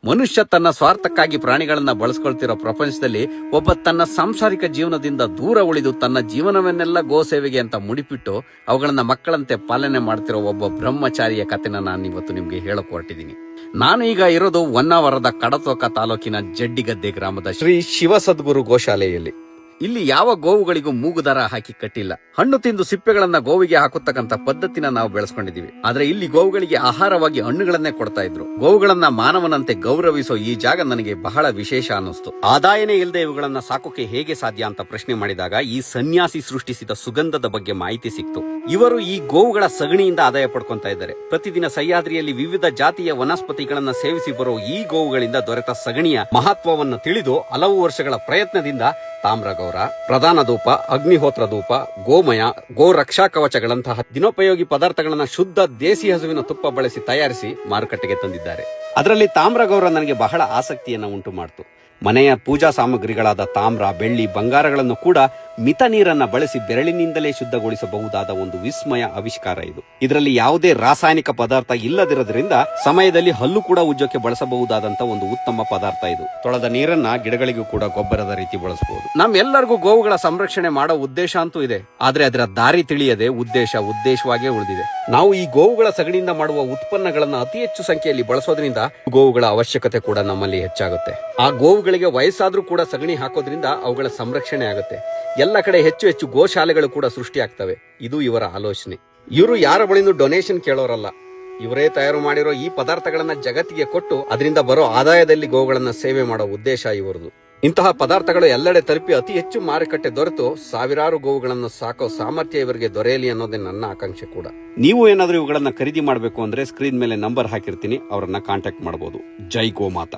ಮನುಷ್ಯ ತನ್ನ ಸ್ವಾರ್ಥಕ್ಕಾಗಿ ಪ್ರಾಣಿಗಳನ್ನ ಬಳಸ್ಕೊಳ್ತಿರೋ ಪ್ರಪಂಚದಲ್ಲಿ ಒಬ್ಬ ತನ್ನ ಸಾಂಸಾರಿಕ ಜೀವನದಿಂದ ದೂರ ಉಳಿದು ತನ್ನ ಜೀವನವನ್ನೆಲ್ಲ ಗೋ ಸೇವೆಗೆ ಅಂತ ಮುಡಿಪಿಟ್ಟು ಅವುಗಳನ್ನ ಮಕ್ಕಳಂತೆ ಪಾಲನೆ ಮಾಡ್ತಿರೋ ಒಬ್ಬ ಬ್ರಹ್ಮಚಾರಿಯ ಕಥೆನ ನಾನು ಇವತ್ತು ನಿಮ್ಗೆ ಹೇಳಕ್ ಹೊರಟಿದ್ದೀನಿ. ನಾನು ಈಗ ಇರೋದು ಹೊನ್ನಾವರದ ಕಡತೋಕ ತಾಲೂಕಿನ ಜಡ್ಡಿಗದ್ದೆ ಗ್ರಾಮದ ಶ್ರೀ ಶಿವ ಸದ್ಗುರು ಗೋಶಾಲೆಯಲ್ಲಿ. ಇಲ್ಲಿ ಯಾವ ಗೋವುಗಳಿಗೂ ಮೂಗುದಾರ ಹಾಕಿ ಕಟ್ಟಿಲ್ಲ. ಹಣ್ಣು ತಿಂದು ಸಿಪ್ಪೆಗಳನ್ನ ಗೋವಿಗೆ ಹಾಕುತ್ತಕ್ಕಂತ ಪದ್ಧತಿನ ನಾವು ಬೆಳೆಸ್ಕೊಂಡಿದೀವಿ. ಆದ್ರೆ ಇಲ್ಲಿ ಗೋವುಗಳಿಗೆ ಆಹಾರವಾಗಿ ಹಣ್ಣುಗಳನ್ನೇ ಕೊಡ್ತಾ ಇದ್ರು. ಗೋವುಗಳನ್ನ ಮಾನವನಂತೆ ಗೌರವಿಸೋ ಈ ಜಾಗ ನನಗೆ ಬಹಳ ವಿಶೇಷ ಅನ್ನಿಸ್ತು. ಆದಾಯನೇ ಇಲ್ಲದೆ ಇವುಗಳನ್ನ ಸಾಕೋಕೆ ಹೇಗೆ ಸಾಧ್ಯ ಅಂತ ಪ್ರಶ್ನೆ ಮಾಡಿದಾಗ ಈ ಸನ್ಯಾಸಿ ಸೃಷ್ಟಿಸಿದ ಸುಗಂಧದ ಬಗ್ಗೆ ಮಾಹಿತಿ ಸಿಕ್ತು. ಇವರು ಈ ಗೋವುಗಳ ಸಗಣಿಯಿಂದ ಆದಾಯ ಪಡ್ಕೊಂತ ಇದ್ದಾರೆ. ಪ್ರತಿದಿನ ಸಹ್ಯಾದ್ರಿಯಲ್ಲಿ ವಿವಿಧ ಜಾತಿಯ ವನಸ್ಪತಿಗಳನ್ನ ಸೇವಿಸಿ ಬರೋ ಈ ಗೋವುಗಳಿಂದ ದೊರೆತ ಸಗಣಿಯ ಮಹತ್ವವನ್ನು ತಿಳಿದು ಹಲವು ವರ್ಷಗಳ ಪ್ರಯತ್ನದಿಂದ ತಾಮ್ರಗೌರ, ಪ್ರಧಾನ ಧೂಪ, ಅಗ್ನಿಹೋತ್ರ ಧೂಪ, ಗೋಮಯ, ಗೋ ರಕ್ಷಾ ಕವಚಗಳಂತಹ ದಿನೋಪಯೋಗಿ ಪದಾರ್ಥಗಳನ್ನ ಶುದ್ಧ ದೇಸಿ ಹಸುವಿನ ತುಪ್ಪ ಬಳಸಿ ತಯಾರಿಸಿ ಮಾರುಕಟ್ಟೆಗೆ ತಂದಿದ್ದಾರೆ. ಅದರಲ್ಲಿ ತಾಮ್ರಗೌರ ನನಗೆ ಬಹಳ ಆಸಕ್ತಿಯನ್ನ ಉಂಟು ಮಾಡಿತು. ಮನೆಯ ಪೂಜಾ ಸಾಮಗ್ರಿಗಳಾದ ತಾಮ್ರ, ಬೆಳ್ಳಿ, ಬಂಗಾರಗಳನ್ನು ಕೂಡ ಮಿತ ನೀರನ್ನ ಬಳಸಿ ಬೆರಳಿನಿಂದಲೇ ಶುದ್ಧಗೊಳಿಸಬಹುದಾದ ಒಂದು ವಿಸ್ಮಯ ಆವಿಷ್ಕಾರ ಇದು. ಇದರಲ್ಲಿ ಯಾವುದೇ ರಾಸಾಯನಿಕ ಪದಾರ್ಥ ಇಲ್ಲದಿರೋದ್ರಿಂದ ಸಮಯದಲ್ಲಿ ಹಲ್ಲು ಕೂಡ ಉಜ್ಜೋಕೆ ಬಳಸಬಹುದಾದಂತ ಒಂದು ಉತ್ತಮ ಪದಾರ್ಥ ಇದು. ತೊಳೆದ ನೀರನ್ನ ಗಿಡಗಳಿಗೂ ಕೂಡ ಗೊಬ್ಬರದ ರೀತಿ ಬಳಸಬಹುದು. ನಮ್ಮೆಲ್ಲರಿಗೂ ಗೋವುಗಳ ಸಂರಕ್ಷಣೆ ಮಾಡೋ ಉದ್ದೇಶ ಅಂತೂ ಇದೆ. ಆದ್ರೆ ಅದರ ದಾರಿ ತಿಳಿಯದೆ ಉದ್ದೇಶವಾಗೇ ಉಳಿದಿದೆ. ನಾವು ಈ ಗೋವುಗಳ ಸಗಣಿಯಿಂದ ಮಾಡುವ ಉತ್ಪನ್ನಗಳನ್ನ ಅತಿ ಹೆಚ್ಚು ಸಂಖ್ಯೆಯಲ್ಲಿ ಬಳಸೋದ್ರಿಂದ ಗೋವುಗಳ ಅವಶ್ಯಕತೆ ಕೂಡ ನಮ್ಮಲ್ಲಿ ಹೆಚ್ಚಾಗುತ್ತೆ. ಆ ಗೋವುಗಳಿಗೆ ವಯಸ್ಸಾದ್ರೂ ಕೂಡ ಸಗಣಿ ಹಾಕೋದ್ರಿಂದ ಅವುಗಳ ಸಂರಕ್ಷಣೆ ಆಗುತ್ತೆ. ಎಲ್ಲ ಕಡೆ ಹೆಚ್ಚು ಗೋಶಾಲೆಗಳು ಕೂಡ ಸೃಷ್ಟಿ ಆಗ್ತವೆ. ಇದು ಇವರ ಆಲೋಚನೆ. ಇವರು ಯಾರ ಬಳಿಂದ ಡೊನೇಷನ್ ಕೇಳೋರಲ್ಲ. ಇವರೇ ತಯಾರು ಮಾಡಿರೋ ಈ ಪದಾರ್ಥಗಳನ್ನ ಜಗತ್ತಿಗೆ ಕೊಟ್ಟು ಅದರಿಂದ ಬರೋ ಆದಾಯದಲ್ಲಿ ಗೋವುಗಳನ್ನ ಸೇವೆ ಮಾಡೋ ಉದ್ದೇಶ ಇವರದು. ಇಂತಹ ಪದಾರ್ಥಗಳು ಎಲ್ಲೆಡೆ ತಲುಪಿ ಅತಿ ಹೆಚ್ಚು ಮಾರುಕಟ್ಟೆ ದೊರೆತು ಸಾವಿರಾರು ಗೋವುಗಳನ್ನು ಸಾಕೋ ಸಾಮರ್ಥ್ಯ ಇವರಿಗೆ ದೊರೆಯಲಿ ಅನ್ನೋದೇ ನನ್ನ ಆಕಾಂಕ್ಷೆ ಕೂಡ. ನೀವು ಏನಾದ್ರೂ ಇವುಗಳನ್ನ ಖರೀದಿ ಮಾಡಬೇಕು ಅಂದ್ರೆ ಸ್ಕ್ರೀನ್ ಮೇಲೆ ನಂಬರ್ ಹಾಕಿರ್ತೀನಿ, ಅವರನ್ನ ಕಾಂಟ್ಯಾಕ್ಟ್ ಮಾಡಬಹುದು. ಜೈ ಗೋಮಾತಾ.